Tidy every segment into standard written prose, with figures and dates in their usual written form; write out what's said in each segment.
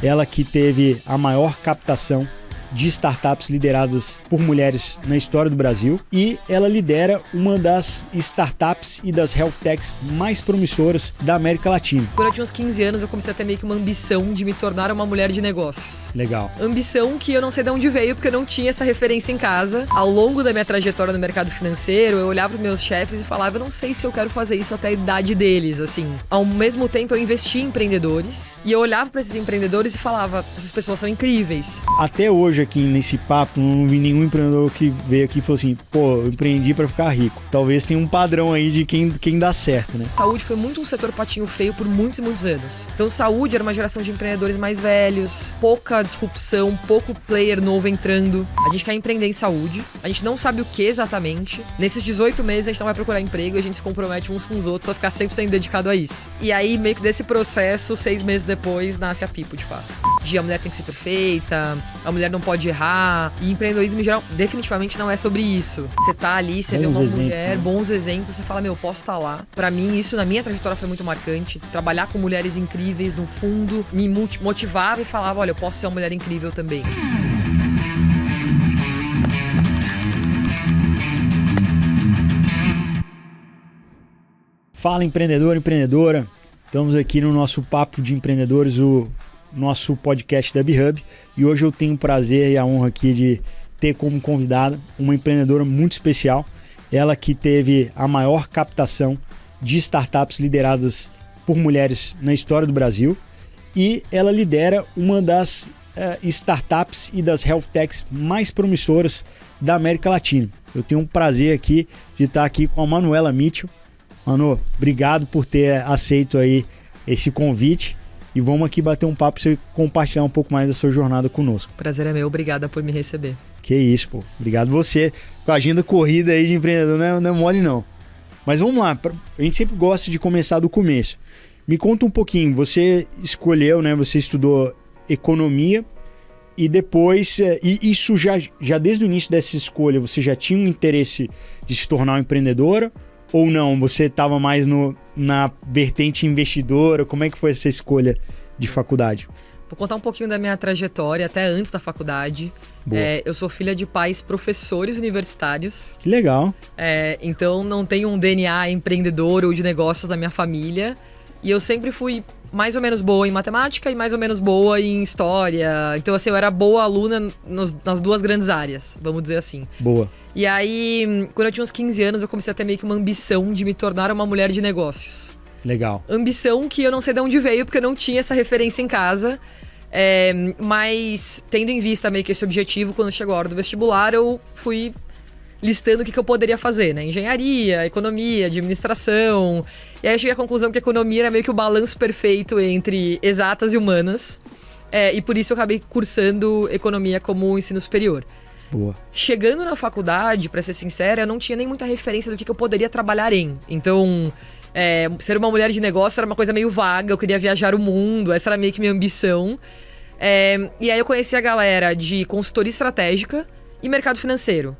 ela que teve a maior captação de startups lideradas por mulheres na história do Brasil, e ela lidera uma das startups e das health techs mais promissoras da América Latina. Quando eu tinha uns 15 anos, eu comecei a ter meio que uma ambição de me tornar uma mulher de negócios. Legal. Ambição que eu não sei de onde veio, porque eu não tinha essa referência em casa. Ao longo da minha trajetória no mercado financeiro, eu olhava para os meus chefes e falava, eu não sei se eu quero fazer isso até a idade deles, assim. Ao mesmo tempo, eu investi em empreendedores, e eu olhava para esses empreendedores e falava, essas pessoas são incríveis. Até hoje, aqui nesse papo, não vi nenhum empreendedor que veio aqui e falou assim, pô, eu empreendi para ficar rico. Talvez tenha um padrão aí de quem dá certo, né? Saúde foi muito um setor patinho feio por muitos e muitos anos. Então, saúde era uma geração de empreendedores mais velhos, pouca disrupção, pouco player novo entrando. A gente quer empreender em saúde, a gente não sabe o que exatamente. Nesses 18 meses, a gente não vai procurar emprego, a gente se compromete uns com os outros a ficar 100% dedicado a isso. E aí, meio que desse processo, 6 meses depois, nasce a Pipo, de fato. A mulher tem que ser perfeita, a mulher não pode errar. E empreendedorismo em geral definitivamente não é sobre isso. Você tá ali, você vê uma mulher, bons exemplos, você fala, meu, posso estar lá. Pra mim, isso na minha trajetória foi muito marcante. Trabalhar com mulheres incríveis, no fundo, me motivava e falava, olha, eu posso ser uma mulher incrível também. Fala, empreendedor, empreendedora. Estamos aqui no nosso Papo de Empreendedores, o nosso podcast da B-Hub, e hoje eu tenho o prazer e a honra aqui de ter como convidada uma empreendedora muito especial, ela que teve a maior captação de startups lideradas por mulheres na história do Brasil, e ela lidera uma das startups e das health techs mais promissoras da América Latina. Eu tenho um prazer aqui de estar aqui com a Manuela Mitchell. Manu, obrigado por ter aceito aí esse convite. E vamos aqui bater um papo para você compartilhar um pouco mais da sua jornada conosco. Prazer é meu, obrigada por me receber. Que isso, pô. Obrigado você. Com a agenda corrida aí de empreendedor não é mole não. Mas vamos lá, a gente sempre gosta de começar do começo. Me conta um pouquinho, você escolheu, né? Você estudou economia e depois, e isso já desde o início dessa escolha, você já tinha um interesse de se tornar uma empreendedora? Ou não? Você estava mais na vertente investidora? Como é que foi essa escolha de faculdade? Vou contar um pouquinho da minha trajetória, até antes da faculdade. Eu sou filha de pais professores universitários. Que legal. Então não tenho um DNA empreendedor ou de negócios na minha família. E eu sempre fui mais ou menos boa em matemática e mais ou menos boa em história. Então, assim, eu era boa aluna nas duas grandes áreas, vamos dizer assim. Boa. E aí, quando eu tinha uns 15 anos, eu comecei a ter meio que uma ambição de me tornar uma mulher de negócios. Legal. Ambição que eu não sei de onde veio, porque eu não tinha essa referência em casa. Mas, tendo em vista meio que esse objetivo, quando chegou a hora do vestibular, eu fui listando o que eu poderia fazer, né? Engenharia, economia, administração. E aí eu cheguei à conclusão que a economia era meio que o balanço perfeito entre exatas e humanas. E por isso eu acabei cursando economia como ensino superior. Boa. Chegando na faculdade, pra ser sincera, eu não tinha nem muita referência do que eu poderia trabalhar em. Então, ser uma mulher de negócio era uma coisa meio vaga, eu queria viajar o mundo, essa era meio que minha ambição. E aí eu conheci a galera de consultoria estratégica e mercado financeiro.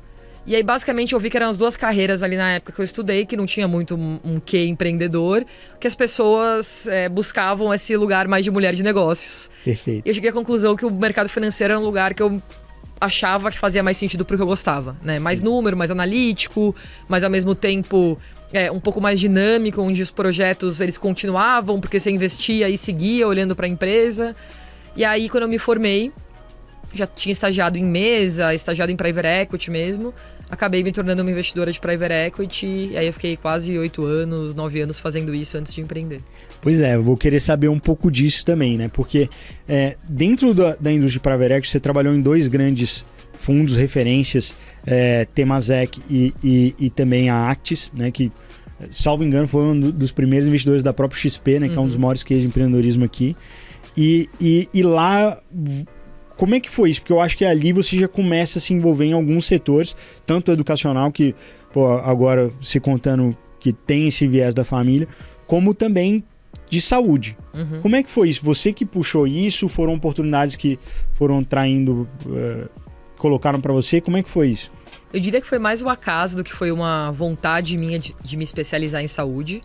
E aí, basicamente, eu vi que eram as duas carreiras ali na época que eu estudei, que não tinha muito um quê empreendedor, que as pessoas buscavam esse lugar mais de mulher de negócios. Perfeito. E eu cheguei à conclusão que o mercado financeiro era um lugar que eu achava que fazia mais sentido pro que eu gostava, né? Mais número, mais analítico, mas ao mesmo tempo um pouco mais dinâmico, onde os projetos eles continuavam, porque você investia e seguia olhando para a empresa. E aí, quando eu me formei, já tinha estagiado em mesa, estagiado em private equity mesmo. Acabei me tornando uma investidora de private equity. E aí eu fiquei quase 8 anos, 9 anos fazendo isso antes de empreender. Pois eu vou querer saber um pouco disso também, né? Porque dentro da indústria de private equity, você trabalhou em 2 grandes fundos, referências, Temasek e também a Actis, né? Que, salvo engano, foi um dos primeiros investidores da própria XP, né? Que é um dos maiores cases de empreendedorismo aqui. E lá... Como é que foi isso? Porque eu acho que ali você já começa a se envolver em alguns setores, tanto educacional, que agora você contando que tem esse viés da família, como também de saúde. Uhum. Como é que foi isso? Você que puxou isso? Foram oportunidades que foram traindo, colocaram para você? Como é que foi isso? Eu diria que foi mais o acaso do que foi uma vontade minha de me especializar em saúde.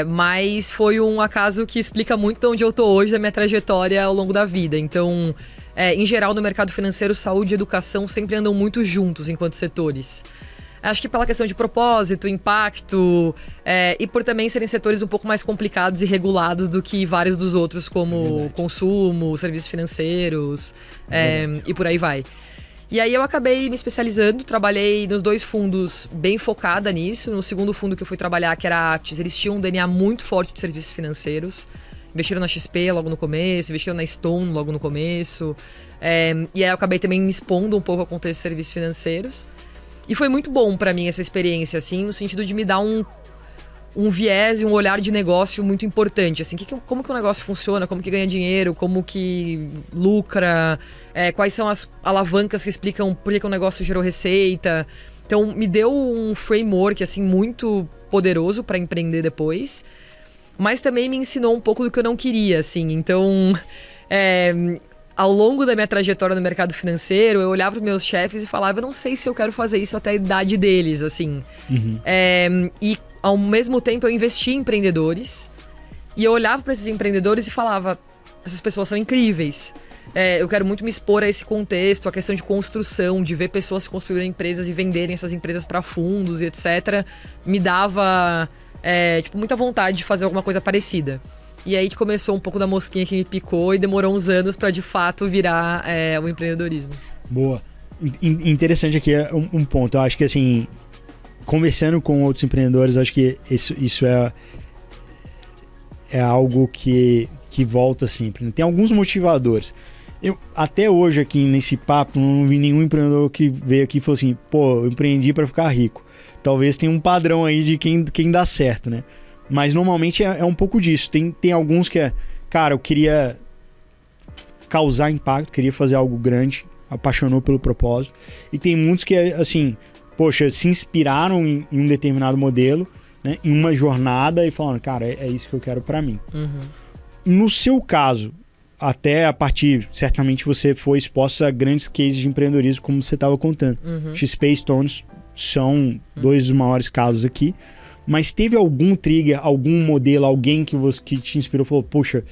Mas foi um acaso que explica muito de onde eu tô hoje, da minha trajetória ao longo da vida. Então, em geral, no mercado financeiro, saúde e educação sempre andam muito juntos enquanto setores. Acho que pela questão de propósito, impacto, e por também serem setores um pouco mais complicados e regulados do que vários dos outros, como consumo, serviços financeiros, e por aí vai. E aí eu acabei me especializando, trabalhei nos 2 fundos bem focada nisso. No segundo fundo que eu fui trabalhar, que era a Actis, eles tinham um DNA muito forte de serviços financeiros. Investiram na XP logo no começo, investiram na Stone logo no começo. E aí eu acabei também me expondo um pouco ao contexto de serviços financeiros. E foi muito bom pra mim essa experiência, assim, no sentido de me dar um viés e um olhar de negócio muito importante, assim, como que o negócio funciona, como que ganha dinheiro, como que lucra, quais são as alavancas que explicam por que o negócio gerou receita. Então, me deu um framework, assim, muito poderoso para empreender depois, mas também me ensinou um pouco do que eu não queria, assim. Então, ao longo da minha trajetória no mercado financeiro, eu olhava para os meus chefes e falava, eu não sei se eu quero fazer isso até a idade deles, assim. E ao mesmo tempo eu investi em empreendedores e eu olhava para esses empreendedores e falava, essas pessoas são incríveis. Eu quero muito me expor a esse contexto, a questão de construção, de ver pessoas construírem empresas e venderem essas empresas para fundos e etc. Me dava muita vontade de fazer alguma coisa parecida. E aí que começou um pouco da mosquinha que me picou e demorou uns anos para de fato virar o empreendedorismo. Boa. Interessante aqui um ponto. Eu acho que assim, conversando com outros empreendedores, eu acho que isso é algo que volta sempre, né? Tem alguns motivadores. Eu, até hoje aqui nesse papo, não vi nenhum empreendedor que veio aqui e falou assim, pô, eu empreendi para ficar rico. Talvez tenha um padrão aí de quem dá certo, né? Mas normalmente é um pouco disso. Tem alguns que cara, eu queria causar impacto, queria fazer algo grande, apaixonou pelo propósito. E tem muitos que, assim, poxa, se inspiraram em um determinado modelo, né, em uma jornada e falaram, cara, é isso que eu quero pra mim. No seu caso, até a partir, certamente você foi exposta a grandes cases de empreendedorismo, como você estava contando. XP e Stones são 2 dos maiores casos aqui. Mas teve algum trigger, algum modelo, alguém que te inspirou, falou, poxa,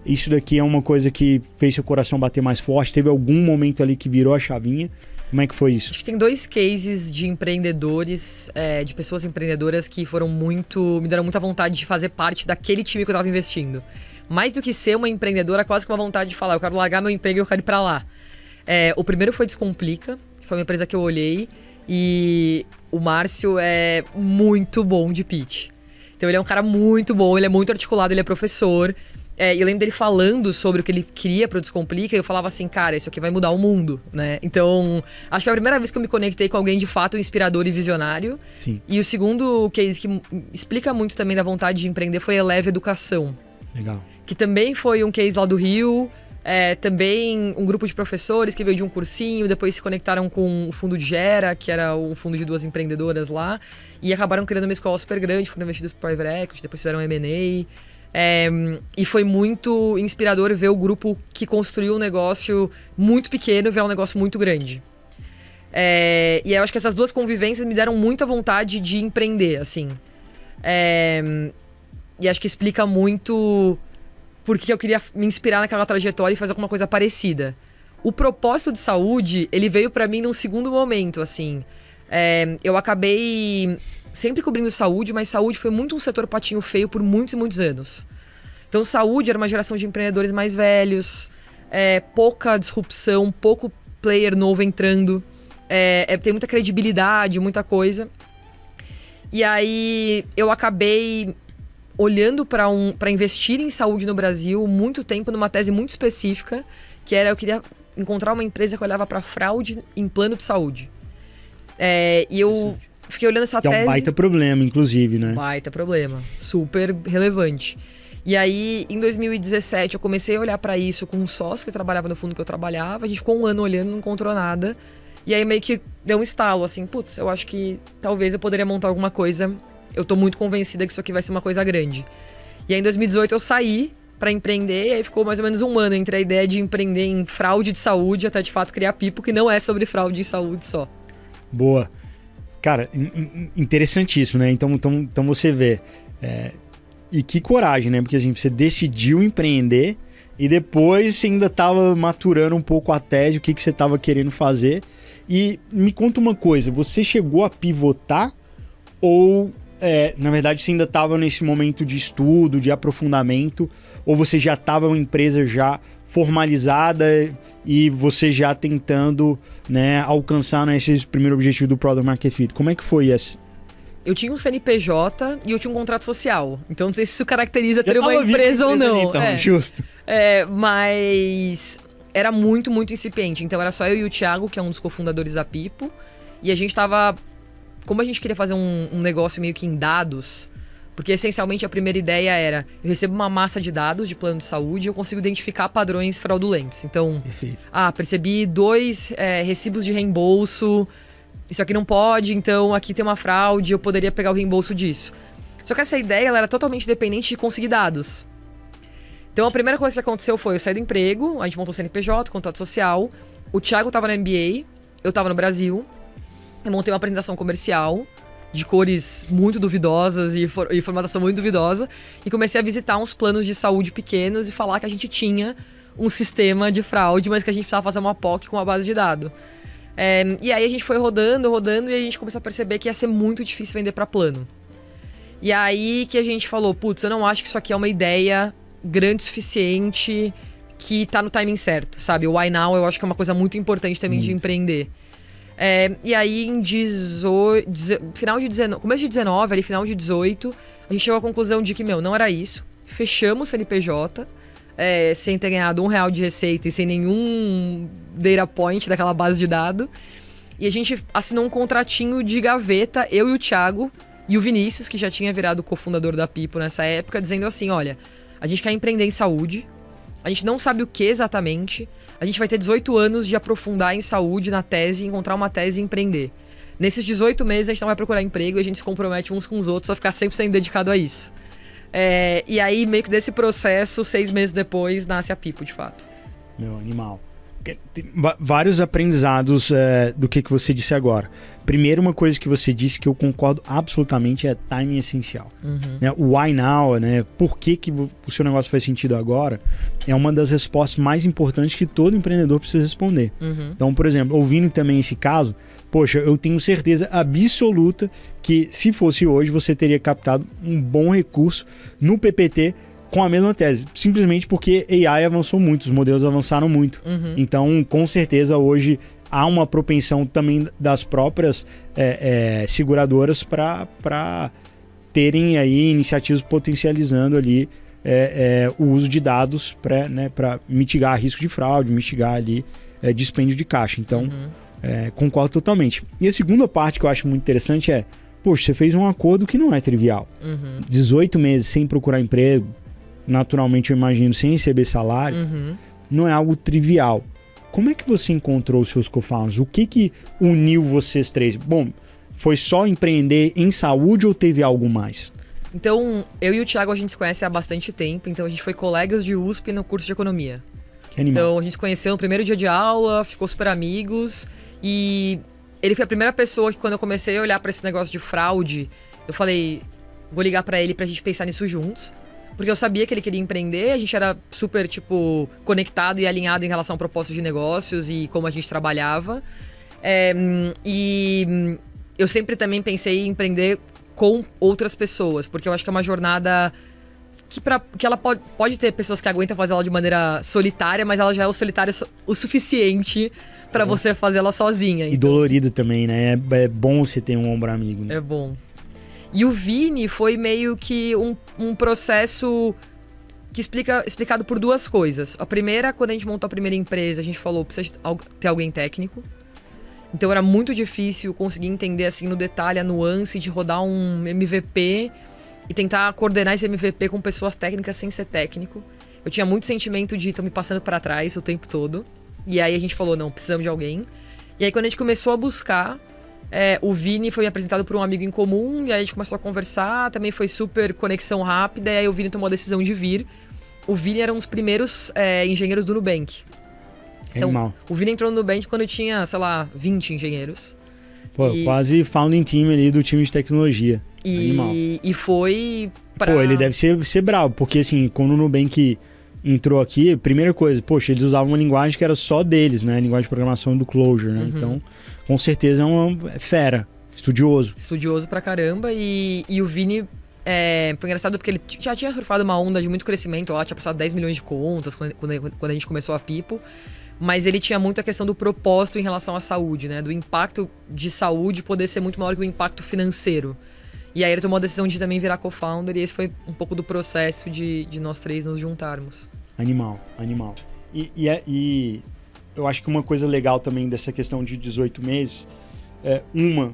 isso daqui é uma coisa que fez seu coração bater mais forte? Teve algum momento ali que virou a chavinha? Como é que foi isso? Acho que tem 2 cases de empreendedores, de pessoas empreendedoras que me deram muita vontade de fazer parte daquele time que eu estava investindo. Mais do que ser uma empreendedora, quase que uma vontade de falar, eu quero largar meu emprego e eu quero ir para lá. O primeiro foi Descomplica, que foi uma empresa que eu olhei, e o Márcio é muito bom de pitch. Então ele é um cara muito bom, ele é muito articulado, ele é professor. E eu lembro dele falando sobre o que ele queria pro Descomplica e eu falava assim, cara, isso aqui vai mudar o mundo, né? Então, acho que foi a primeira vez que eu me conectei com alguém de fato inspirador e visionário. Sim. E o segundo case que explica muito também da vontade de empreender foi a Eleve Educação. Legal. Que também foi um case lá do Rio. Também um grupo de professores que veio de um cursinho, depois se conectaram com o fundo de Gera, que era um fundo de 2 empreendedoras lá, e acabaram criando uma escola super grande, foram investidos por Private Equity, depois fizeram M&A. E foi muito inspirador ver o grupo que construiu um negócio muito pequeno virar um negócio muito grande. E eu acho que essas 2 convivências me deram muita vontade de empreender, assim. E acho que explica muito porque eu queria me inspirar naquela trajetória e fazer alguma coisa parecida. O propósito de saúde, ele veio pra mim num segundo momento, assim. Eu acabei sempre cobrindo saúde, mas saúde foi muito um setor patinho feio por muitos e muitos anos. Então, saúde era uma geração de empreendedores mais velhos, pouca disrupção, pouco player novo entrando, tem muita credibilidade, muita coisa. E aí, eu acabei olhando para investir em saúde no Brasil muito tempo numa tese muito específica, que era eu queria encontrar uma empresa que olhava para fraude em plano de saúde. E eu fiquei olhando essa tese... É um baita problema, inclusive, né? Baita problema, super relevante. E aí, em 2017, eu comecei a olhar para isso com um sócio que trabalhava no fundo que eu trabalhava. A gente ficou um ano olhando, não encontrou nada. E aí meio que deu um estalo, assim, putz, eu acho que talvez eu poderia montar alguma coisa. Eu tô muito convencida que isso aqui vai ser uma coisa grande. E aí, em 2018, eu saí para empreender. E aí ficou mais ou menos um ano entre a ideia de empreender em fraude de saúde até, de fato, criar Pipo, que não é sobre fraude em saúde só. Boa. Cara, interessantíssimo, né? Então você vê... E que coragem, né? Porque assim, você decidiu empreender e depois você ainda estava maturando um pouco a tese, o que você estava querendo fazer. E me conta uma coisa, você chegou a pivotar ou, na verdade, você ainda estava nesse momento de estudo, de aprofundamento, ou você já estava uma empresa já formalizada e você já tentando, né, alcançar, né, esse primeiro objetivo do Product Market Fit? Como é que foi esse? Eu tinha um CNPJ e eu tinha um contrato social. Então não sei se isso caracteriza ter uma empresa ou não. Ali, então, justo. Mas era muito, muito incipiente. Então era só eu e o Thiago, que é um dos cofundadores da Pipo. E a gente tava... Como a gente queria fazer um negócio meio que em dados... Porque essencialmente a primeira ideia era... Eu recebo uma massa de dados de plano de saúde e eu consigo identificar padrões fraudulentos. Então... Perfeito. Percebi 2 recibos de reembolso... Isso aqui não pode, então aqui tem uma fraude, eu poderia pegar o reembolso disso. Só que essa ideia ela era totalmente dependente de conseguir dados. Então a primeira coisa que aconteceu foi eu saí do emprego, a gente montou o CNPJ, contrato social, o Thiago estava no MBA, eu estava no Brasil, eu montei uma apresentação comercial de cores muito duvidosas e formatação muito duvidosa e comecei a visitar uns planos de saúde pequenos e falar que a gente tinha um sistema de fraude, mas que a gente precisava fazer uma POC com uma base de dados. E aí a gente foi rodando e a gente começou a perceber que ia ser muito difícil vender para plano. E aí que a gente falou, putz, eu não acho que isso aqui é uma ideia grande o suficiente que tá no timing certo, sabe? O why now eu acho que é uma coisa muito importante também de empreender. E aí em começo de 19, ali final de 18, a gente chegou à conclusão de que, não era isso. Fechamos o CNPJ, sem ter ganhado R$1 de receita e sem nenhum data point daquela base de dados. E a gente assinou um contratinho de gaveta, eu e o Thiago e o Vinícius, que já tinha virado cofundador da Pipo nessa época, dizendo assim, olha, a gente quer empreender em saúde, a gente não sabe o que exatamente, a gente vai ter 18 anos de aprofundar em saúde na tese, encontrar uma tese e empreender. Nesses 18 meses a gente não vai procurar emprego e a gente se compromete uns com os outros a ficar 100% dedicado a isso. E aí, meio que desse processo, 6 meses depois, nasce a Pipo, de fato. Meu, animal. Tem vários aprendizados do que você disse agora. Primeiro, uma coisa que você disse que eu concordo absolutamente é timing essencial. Né? O why now, né? Por que o seu negócio faz sentido agora, é uma das respostas mais importantes que todo empreendedor precisa responder. Então, por exemplo, ouvindo também esse caso, poxa, eu tenho certeza absoluta que se fosse hoje, você teria captado um bom recurso no PPT com a mesma tese, simplesmente porque AI avançou muito, os modelos avançaram muito. Então, com certeza, hoje há uma propensão também das próprias seguradoras para terem aí iniciativas potencializando ali o uso de dados para mitigar risco de fraude, mitigar ali dispêndio de caixa. Então, concordo totalmente. E a segunda parte que eu acho muito interessante é, poxa, você fez um acordo que não é trivial. 18 meses sem procurar emprego, naturalmente eu imagino, sem receber salário, não é algo trivial. Como é que você encontrou os seus co-founders? O que uniu vocês três? Bom, foi só empreender em saúde ou teve algo mais? Então, eu e o Thiago a gente se conhece há bastante tempo, então a gente foi colegas de USP no curso de economia. Que animal. Então a gente se conheceu no primeiro dia de aula, ficou super amigos e ele foi a primeira pessoa que quando eu comecei a olhar para esse negócio de fraude, eu falei, vou ligar para ele pra gente pensar nisso juntos. Porque eu sabia que ele queria empreender, a gente era super, conectado e alinhado em relação a propostas de negócios e como a gente trabalhava. E eu sempre também pensei em empreender com outras pessoas, porque eu acho que é uma jornada que ela pode ter pessoas que aguentam fazer ela de maneira solitária, mas ela já é solitária o suficiente para você fazer ela sozinha. E dolorida também, né? É bom você ter um ombro amigo, né? É bom. E o Vini foi meio que um processo que explicado por 2 coisas. A primeira, quando a gente montou a primeira empresa, a gente falou, precisa ter alguém técnico. Então era muito difícil conseguir entender assim no detalhe a nuance de rodar um MVP e tentar coordenar esse MVP com pessoas técnicas sem ser técnico. Eu tinha muito sentimento de estar me passando para trás o tempo todo. E aí a gente falou, não, precisamos de alguém. E aí quando a gente começou a buscar, o Vini foi me apresentado por um amigo em comum, e aí a gente começou a conversar, também foi super conexão rápida, e aí o Vini tomou a decisão de vir. O Vini era um dos primeiros engenheiros do Nubank. Então, o Vini entrou no Nubank quando tinha, 20 engenheiros. Pô, quase founding team ali do time de tecnologia. E foi pra... Pô, ele deve ser bravo, porque assim, quando o Nubank entrou aqui, primeira coisa, poxa, eles usavam uma linguagem que era só deles, né? Linguagem de programação do Clojure, né? Então, com certeza é fera, estudioso. Estudioso pra caramba. E o Vini... foi engraçado porque ele já tinha surfado uma onda de muito crescimento lá, tinha passado 10 milhões de contas quando a gente começou a Pipo, mas ele tinha muito a questão do propósito em relação à saúde, né? Do impacto de saúde poder ser muito maior que o impacto financeiro. E aí ele tomou a decisão de também virar co-founder, e esse foi um pouco do processo de nós três nos juntarmos. Animal. E eu acho que uma coisa legal também dessa questão de 18 meses,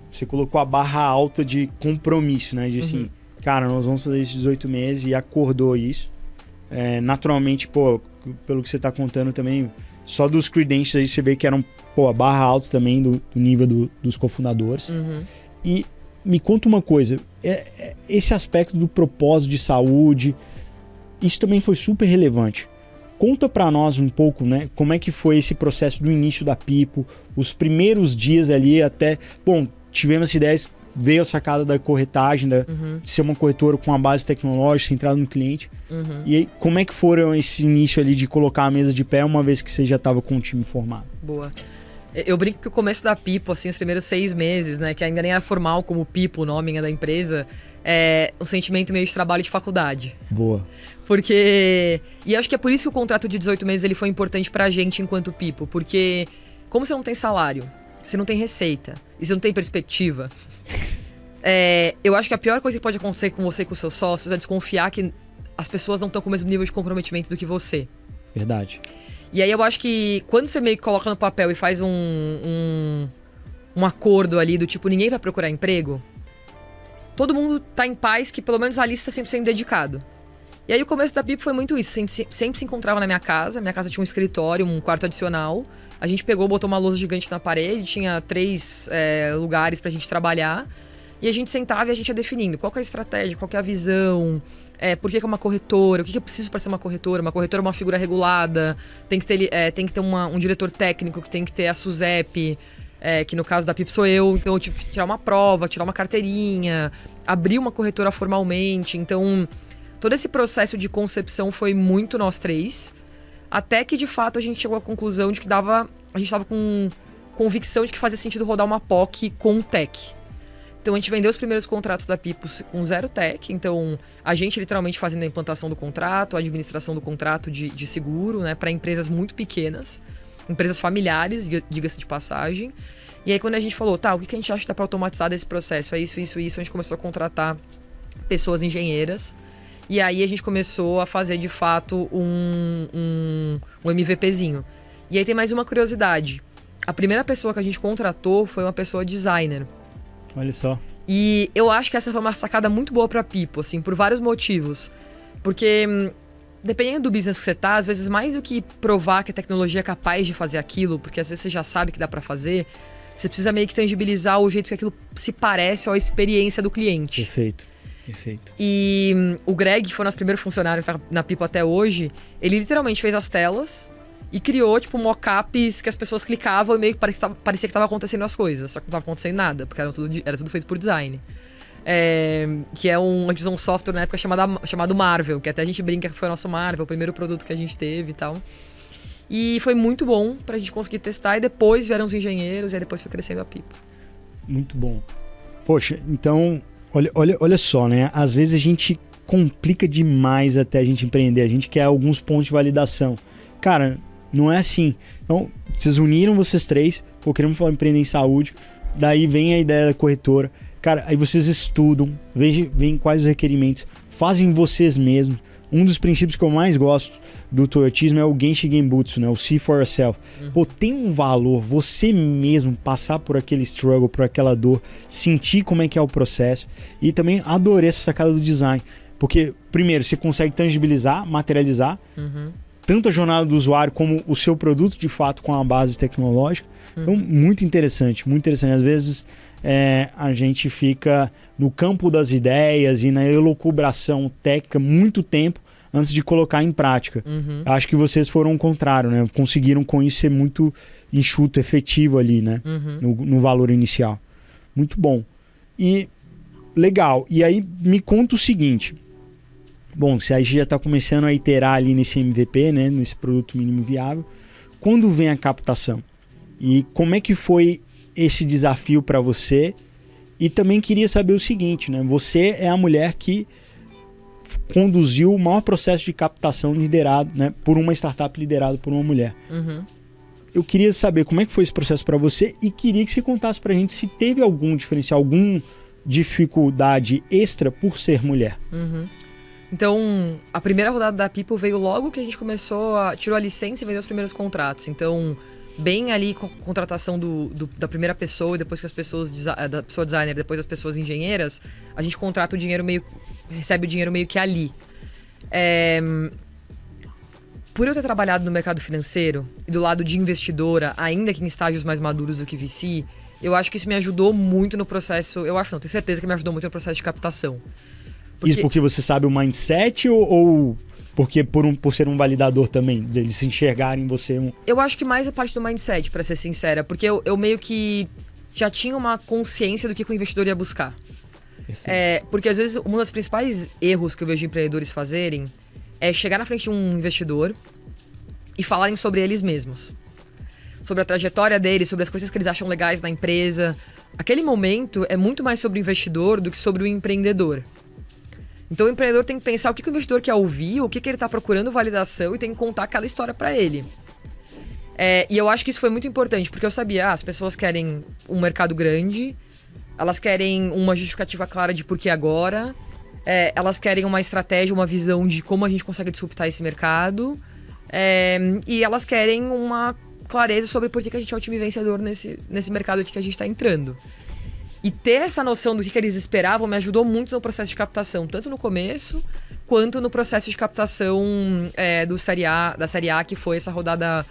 você colocou a barra alta de compromisso, né? De assim, cara, nós vamos fazer esses 18 meses, e acordou isso. Naturalmente, pô, pelo que você tá contando também, só dos credentials aí você vê que eram, pô, a barra alta também do nível dos cofundadores. E me conta uma coisa, esse aspecto do propósito de saúde, isso também foi super relevante. Conta pra nós um pouco, né, como é que foi esse processo do início da Pipo, os primeiros dias ali até... Bom, tivemos ideias, veio a sacada da corretagem, de ser uma corretora com uma base tecnológica centrada no cliente. E aí, como é que foram esse início ali de colocar a mesa de pé, uma vez que você já estava com o time formado? Boa. Eu brinco que o começo da Pipo, assim, os primeiros 6 meses, né, que ainda nem era formal como Pipo, o nome da empresa, é um sentimento meio de trabalho de faculdade. Boa. Porque... E acho que é por isso que o contrato de 18 meses ele foi importante pra gente enquanto Pipo, porque como você não tem salário, você não tem receita, e você não tem perspectiva, eu acho que a pior coisa que pode acontecer com você e com os seus sócios é desconfiar que as pessoas não estão com o mesmo nível de comprometimento do que você. Verdade. E aí eu acho que quando você meio que coloca no papel e faz um acordo ali do tipo, ninguém vai procurar emprego, todo mundo tá em paz que pelo menos ali está sempre sendo dedicado. E aí o começo da Pipo foi muito isso, sempre se encontrava na minha casa tinha um escritório, um quarto adicional, a gente pegou, botou uma lousa gigante na parede, tinha 3 lugares pra gente trabalhar, e a gente sentava e a gente ia definindo qual que é a estratégia, qual que é a visão... por que é uma corretora, o que eu preciso para ser uma corretora? Uma corretora é uma figura regulada, tem que ter um diretor técnico, que tem que ter a SUSEP, que no caso da Pipo sou eu, então eu tive que tirar uma prova, tirar uma carteirinha, abrir uma corretora formalmente, então todo esse processo de concepção foi muito nós três, até que de fato a gente chegou à conclusão de que a gente estava com convicção de que fazia sentido rodar uma POC com tech. Então a gente vendeu os primeiros contratos da Pipo com 0 tech, então a gente literalmente fazendo a implantação do contrato, a administração do contrato de seguro, né, para empresas muito pequenas, empresas familiares, diga-se de passagem. E aí quando a gente falou, o que a gente acha que dá para automatizar desse processo? É isso, a gente começou a contratar pessoas engenheiras, e aí a gente começou a fazer de fato um MVPzinho. E aí tem mais uma curiosidade, a primeira pessoa que a gente contratou foi uma pessoa designer. Olha só. E eu acho que essa foi uma sacada muito boa pra Pipo, assim, por vários motivos. Porque, dependendo do business que você tá, às vezes mais do que provar que a tecnologia é capaz de fazer aquilo, porque às vezes você já sabe que dá pra fazer, você precisa meio que tangibilizar o jeito que aquilo se parece à experiência do cliente. Perfeito. E o Greg, que foi nosso primeiro funcionário que tá na Pipo até hoje, ele literalmente fez as telas e criou, tipo, mockups que as pessoas clicavam e meio que parecia que tava acontecendo as coisas. Só que não tava acontecendo nada, porque era tudo feito por design. Que é um software na época chamado Marvel, que até a gente brinca que foi o nosso Marvel, o primeiro produto que a gente teve e tal. E foi muito bom pra gente conseguir testar, e depois vieram os engenheiros, e aí depois foi crescendo a Pipo. Muito bom. Poxa, então, olha só, né? Às vezes a gente complica demais até a gente empreender, a gente quer alguns pontos de validação. Cara, não é assim. Então, vocês uniram vocês três, queremos empreender em saúde, daí vem a ideia da corretora. Cara, aí vocês estudam, veem quais os requerimentos, fazem vocês mesmos. Um dos princípios que eu mais gosto do toyotismo é o Genshi Genbutsu, né? O See for yourself. Tem um valor você mesmo passar por aquele struggle, por aquela dor, sentir como é que é o processo. E também adorei essa sacada do design. Porque, primeiro, você consegue tangibilizar, materializar, tanto a jornada do usuário como o seu produto de fato com a base tecnológica. Então, muito interessante. Às vezes a gente fica no campo das ideias e na elucubração técnica muito tempo antes de colocar em prática. Acho que vocês foram o contrário, né? Conseguiram com isso ser muito enxuto, efetivo ali, né? No valor inicial. Muito bom. E legal. E aí me conta o seguinte. Bom, se a gente já está começando a iterar ali nesse MVP, né, nesse produto mínimo viável, quando vem a captação? E como é que foi esse desafio para você? E também queria saber o seguinte, né? Você é a mulher que conduziu o maior processo de captação liderado, né, por uma startup liderada por uma mulher. Uhum. Eu queria saber como é que foi esse processo para você e queria que você contasse para a gente se teve algum diferencial, alguma dificuldade extra por ser mulher. Uhum. Então, a primeira rodada da People veio logo que a gente tirou a licença e vendeu os primeiros contratos. Então, bem ali com a contratação da primeira pessoa e depois que as pessoas, da pessoa designer, depois as pessoas engenheiras, a gente contrata o dinheiro recebe o dinheiro meio que ali. Por eu ter trabalhado no mercado financeiro e do lado de investidora, ainda que em estágios mais maduros do que VC, eu acho que isso me ajudou muito no processo, tenho certeza que me ajudou muito no processo de captação. Isso porque você sabe o mindset ou porque por ser um validador também, deles se enxergarem em você? Eu acho que mais a parte do mindset, pra ser sincera, porque eu meio que já tinha uma consciência do que o investidor ia buscar. Porque às vezes um dos principais erros que eu vejo empreendedores fazerem é chegar na frente de um investidor e falarem sobre eles mesmos. Sobre a trajetória deles, sobre as coisas que eles acham legais na empresa. Aquele momento é muito mais sobre o investidor do que sobre o empreendedor. Então o empreendedor tem que pensar o que o investidor quer ouvir, o que ele está procurando validação e tem que contar aquela história para ele. E eu acho que isso foi muito importante, porque eu sabia, as pessoas querem um mercado grande, elas querem uma justificativa clara de por que agora, elas querem uma estratégia, uma visão de como a gente consegue disruptar esse mercado, e elas querem uma clareza sobre por que a gente é o time vencedor nesse mercado aqui que a gente está entrando. E ter essa noção do que eles esperavam me ajudou muito no processo de captação, tanto no começo, quanto no processo de captação da Série A, que foi essa rodada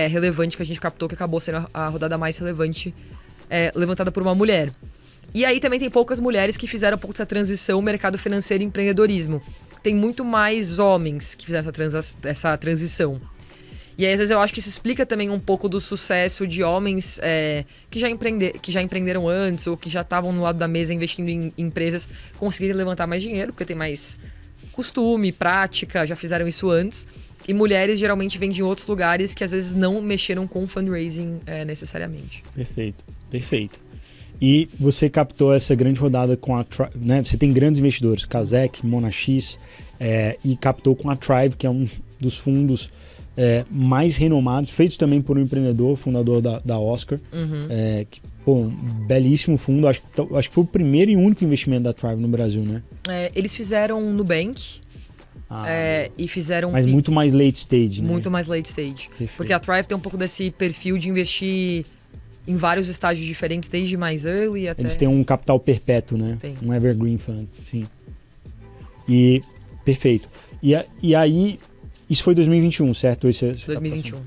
relevante que a gente captou, que acabou sendo a rodada mais relevante levantada por uma mulher. E aí também tem poucas mulheres que fizeram um pouco dessa transição mercado financeiro e empreendedorismo. Tem muito mais homens que fizeram essa transição. E aí, às vezes, eu acho que isso explica também um pouco do sucesso de homens que já empreenderam antes ou que já estavam no lado da mesa investindo em empresas, conseguirem levantar mais dinheiro, porque tem mais costume, prática, já fizeram isso antes. E mulheres geralmente vêm de outros lugares que às vezes não mexeram com fundraising necessariamente. Perfeito. E você captou essa grande rodada com a Tribe, né? Você tem grandes investidores, Kazek, Monax, e captou com a Tribe, que é um dos fundos mais renomados, feitos também por um empreendedor, fundador da Oscar. Uhum. Um belíssimo fundo. Acho que foi o primeiro e único investimento da Tribe no Brasil, né? Eles fizeram Nubank. E fizeram... Mas muito mais late stage, né? Muito mais late stage. Perfeito. Porque a Thrive tem um pouco desse perfil de investir em vários estágios diferentes, desde mais early até... Eles têm um capital perpétuo, né? Tem. Um evergreen fund, sim. E, perfeito. E aí, isso foi 2021, certo? 2021.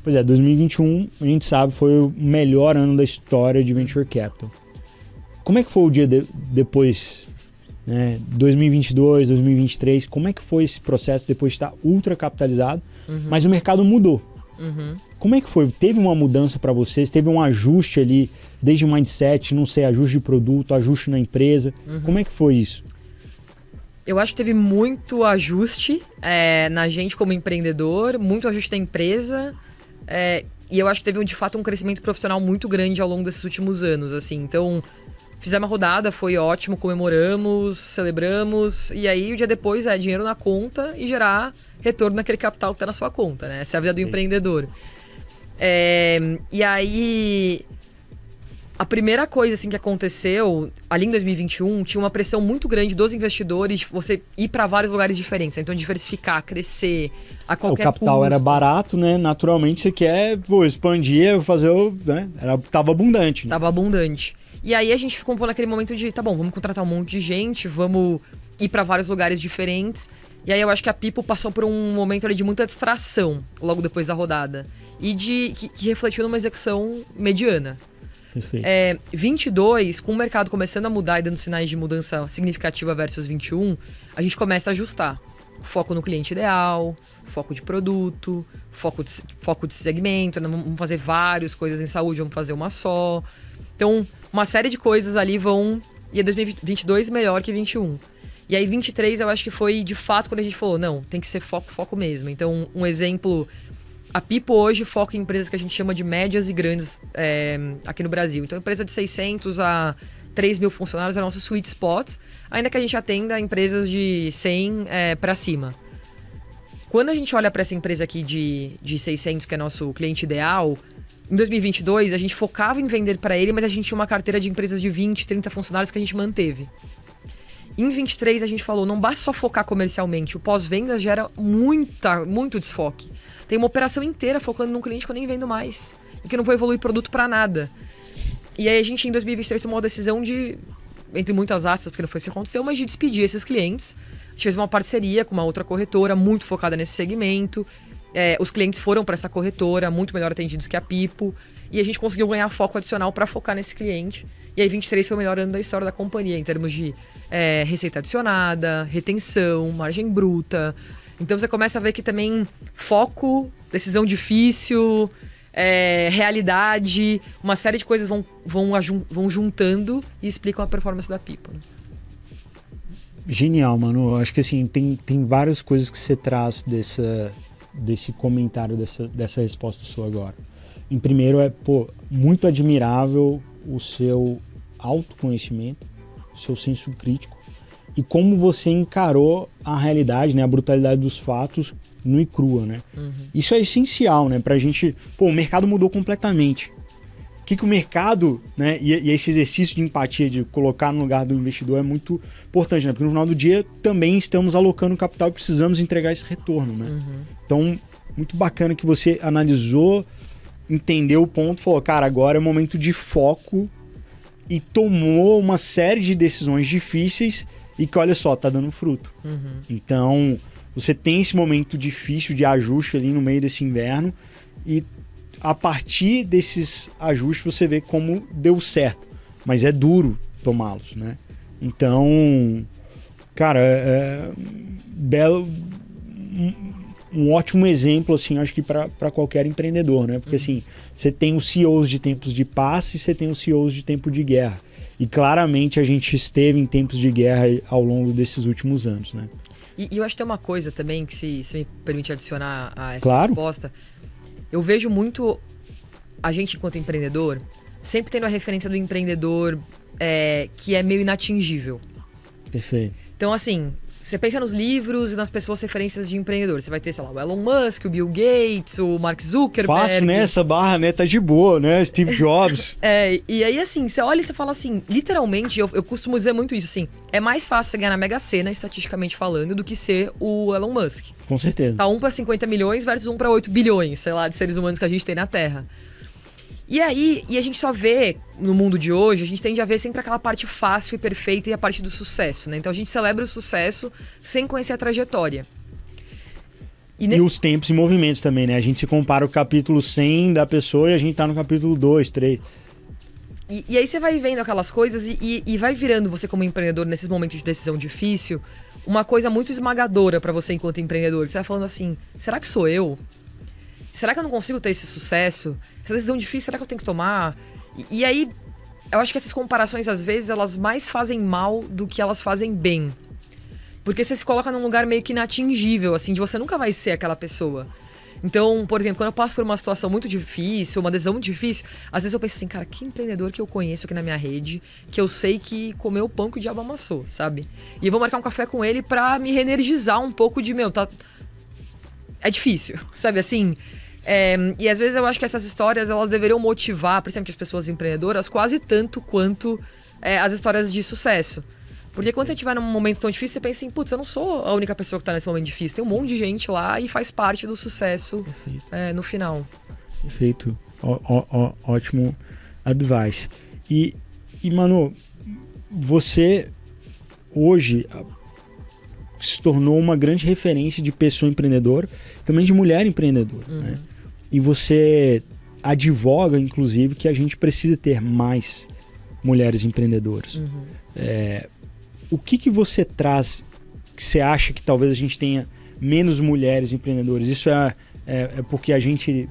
Pois 2021, a gente sabe, foi o melhor ano da história de Venture Capital. Como é que foi o dia depois... 2022, 2023, como é que foi esse processo depois de estar ultra capitalizado, mas o mercado mudou. Uhum. Como é que foi? Teve uma mudança para vocês? Teve um ajuste ali, desde o mindset, não sei, ajuste de produto, ajuste na empresa? Como é que foi isso? Eu acho que teve muito ajuste na gente como empreendedor, muito ajuste na empresa, e eu acho que teve de fato um crescimento profissional muito grande ao longo desses últimos anos, assim. Então, fizemos uma rodada, foi ótimo, comemoramos, celebramos, e aí o dia depois dinheiro na conta e gerar retorno naquele capital que está na sua conta, né? Essa é a vida do empreendedor. E aí, a primeira coisa assim, que aconteceu, ali em 2021, tinha uma pressão muito grande dos investidores de você ir para vários lugares diferentes, então diversificar, crescer a qualquer custo. O capital era barato, né? Naturalmente você quer expandir, fazer tava abundante. Né? Tava abundante. E aí a gente ficou naquele momento de, tá bom, vamos contratar um monte de gente, vamos ir para vários lugares diferentes. E aí eu acho que a People passou por um momento ali de muita distração logo depois da rodada. E que refletiu numa execução mediana. Perfeito. 22, com o mercado começando a mudar e dando sinais de mudança significativa versus 21, a gente começa a ajustar. Foco no cliente ideal, foco de produto, foco de segmento, não vamos fazer várias coisas em saúde, vamos fazer uma só. Então, uma série de coisas ali vão E é 2022 melhor que 21. E aí 23 eu acho que foi de fato quando a gente falou, não, tem que ser foco mesmo. Então um exemplo, a Pipo hoje foca em empresas que a gente chama de médias e grandes aqui no Brasil. Então empresa de 600 a 3 mil funcionários é o nosso sweet spot, ainda que a gente atenda empresas de 100 para cima. Quando a gente olha para essa empresa aqui de 600, que é nosso cliente ideal, em 2022 a gente focava em vender para ele, mas a gente tinha uma carteira de empresas de 20, 30 funcionários que a gente manteve. Em 23 a gente falou, não basta só focar comercialmente, o pós-vendas gera muito desfoque. Tem uma operação inteira focando num cliente que eu nem vendo mais e que não vou evoluir produto para nada. E aí a gente em 2023 tomou a decisão de, entre muitas aspas, porque não foi isso que aconteceu, mas de despedir esses clientes. A gente fez uma parceria com uma outra corretora muito focada nesse segmento. Os clientes foram para essa corretora, muito melhor atendidos que a Pipo. E a gente conseguiu ganhar foco adicional para focar nesse cliente. E aí 23 foi o melhor ano da história da companhia, em termos de receita adicionada, retenção, margem bruta. Então você começa a ver que também foco, decisão difícil, realidade, uma série de coisas vão juntando e explicam a performance da Pipo, né? Genial, mano. Eu acho que assim, tem várias coisas que você traz desse comentário, dessa resposta sua agora. Em primeiro muito admirável o seu autoconhecimento, o seu senso crítico e como você encarou a realidade, né, a brutalidade dos fatos nua e crua, né? Uhum. Isso é essencial, né, pra gente... o mercado mudou completamente. O que o mercado, né, e esse exercício de empatia, de colocar no lugar do investidor é muito importante, né? Porque no final do dia também estamos alocando capital e precisamos entregar esse retorno, né? Uhum. Então, muito bacana que você analisou, entendeu o ponto, falou, cara, agora é momento de foco e tomou uma série de decisões difíceis e que, olha só, tá dando fruto. Uhum. Então, você tem esse momento difícil de ajuste ali no meio desse inverno e a partir desses ajustes você vê como deu certo, mas é duro tomá-los, né? Então, cara, belo, um ótimo exemplo, assim, acho que para qualquer empreendedor, né? Porque assim, você tem os CEOs de tempos de paz e você tem os CEOs de tempo de guerra. E claramente a gente esteve em tempos de guerra ao longo desses últimos anos, né? E eu acho que tem uma coisa também que, se me permite adicionar a essa resposta, eu vejo muito a gente, enquanto empreendedor, sempre tendo a referência do empreendedor que é meio inatingível. Perfeito. Então, assim, você pensa nos livros e nas pessoas referências de empreendedor. Você vai ter, sei lá, o Elon Musk, o Bill Gates, o Mark Zuckerberg. Fácil, né? Essa barra, né? Tá de boa, né? Steve Jobs. E aí, assim, você olha e você fala assim, literalmente, eu costumo dizer muito isso, assim, é mais fácil você ganhar na Mega Sena, estatisticamente falando, do que ser o Elon Musk. Com certeza. Tá 1 para 50 milhões versus 1 para 8 bilhões, sei lá, de seres humanos que a gente tem na Terra. E aí, a gente só vê, no mundo de hoje, a gente tende a ver sempre aquela parte fácil e perfeita e a parte do sucesso, né? Então a gente celebra o sucesso sem conhecer a trajetória. E os tempos e movimentos também, né? A gente se compara o capítulo 100 da pessoa e a gente tá no capítulo 2, 3. E aí você vai vendo aquelas coisas e vai virando você como empreendedor, nesses momentos de decisão difícil, uma coisa muito esmagadora pra você enquanto empreendedor. Você vai falando assim, será que sou eu? Será que eu não consigo ter esse sucesso? Essa decisão difícil, será que eu tenho que tomar? E aí, eu acho que essas comparações, às vezes, elas mais fazem mal do que elas fazem bem. Porque você se coloca num lugar meio que inatingível, assim, de você nunca vai ser aquela pessoa. Então, por exemplo, quando eu passo por uma situação muito difícil, uma decisão muito difícil, às vezes eu penso assim, cara, que empreendedor que eu conheço aqui na minha rede, que eu sei que comeu o pão que o diabo amassou, sabe? E eu vou marcar um café com ele pra me reenergizar um pouco de, é difícil, sabe assim? E às vezes eu acho que essas histórias, elas deveriam motivar, principalmente as pessoas empreendedoras, quase tanto quanto as histórias de sucesso. Porque quando você estiver num momento tão difícil, você pensa assim, putz, eu não sou a única pessoa que tá nesse momento difícil. Tem um monte de gente lá e faz parte do sucesso no final. Perfeito. Ótimo advice. E, Manu, você hoje se tornou uma grande referência de pessoa empreendedora, também de mulher empreendedora, né? E você advoga, inclusive, que a gente precisa ter mais mulheres empreendedoras. O que você traz que você acha que talvez a gente tenha menos mulheres empreendedoras? Isso é porque a gente,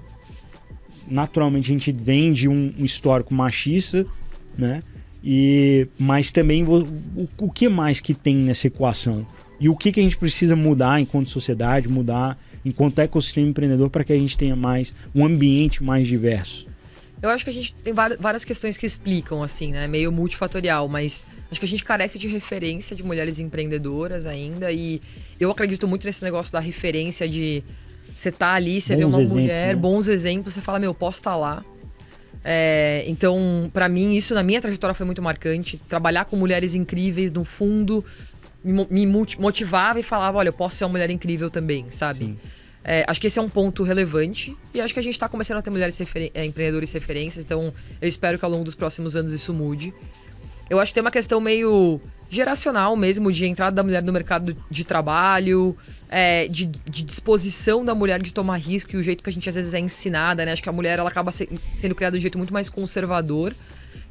naturalmente, a gente vem de um histórico machista, né? Mas também o que mais que tem nessa equação? E o que a gente precisa mudar enquanto sociedade, mudar enquanto ecossistema empreendedor para que a gente tenha um ambiente mais diverso? Eu acho que a gente tem várias questões que explicam, assim, né? Meio multifatorial, mas acho que a gente carece de referência de mulheres empreendedoras ainda. E eu acredito muito nesse negócio da referência de você tá ali, você vê uma mulher, bons exemplos, você fala, posso estar lá. Então, pra mim, isso na minha trajetória foi muito marcante. Trabalhar com mulheres incríveis, no fundo, me motivava e falava, olha, eu posso ser uma mulher incrível também, sabe? Sim. Acho que esse é um ponto relevante e acho que a gente está começando a ter mulheres empreendedores referências, então eu espero que ao longo dos próximos anos isso mude. Eu acho que tem uma questão meio geracional mesmo, de entrada da mulher no mercado de trabalho, de disposição da mulher de tomar risco e o jeito que a gente às vezes é ensinada, né? Acho que a mulher ela acaba sendo criada de um jeito muito mais conservador,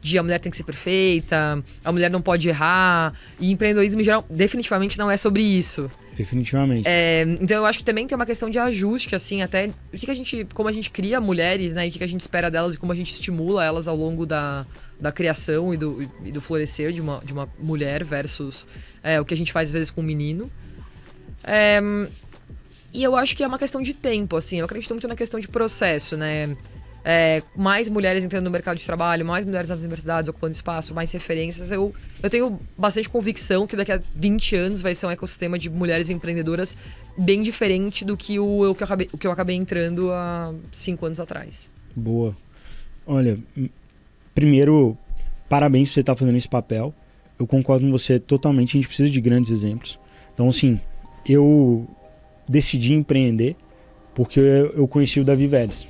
de a mulher tem que ser perfeita, a mulher não pode errar, e empreendedorismo em geral definitivamente não é sobre isso. Definitivamente. Então eu acho que também tem uma questão de ajuste, assim, até como a gente cria mulheres, né, e o que a gente espera delas e como a gente estimula elas ao longo da criação e do florescer de uma mulher versus o que a gente faz às vezes com um menino. E eu acho que é uma questão de tempo, assim, eu acredito muito na questão de processo, né? Mais mulheres entrando no mercado de trabalho, mais mulheres nas universidades ocupando espaço, mais referências. Eu tenho bastante convicção que daqui a 20 anos vai ser um ecossistema de mulheres empreendedoras bem diferente do que o que eu acabei entrando há 5 anos atrás. Boa. Olha, primeiro, parabéns por você estar fazendo esse papel. Eu concordo com você totalmente, a gente precisa de grandes exemplos. Então, assim, eu decidi empreender porque eu conheci o Davi Vélez.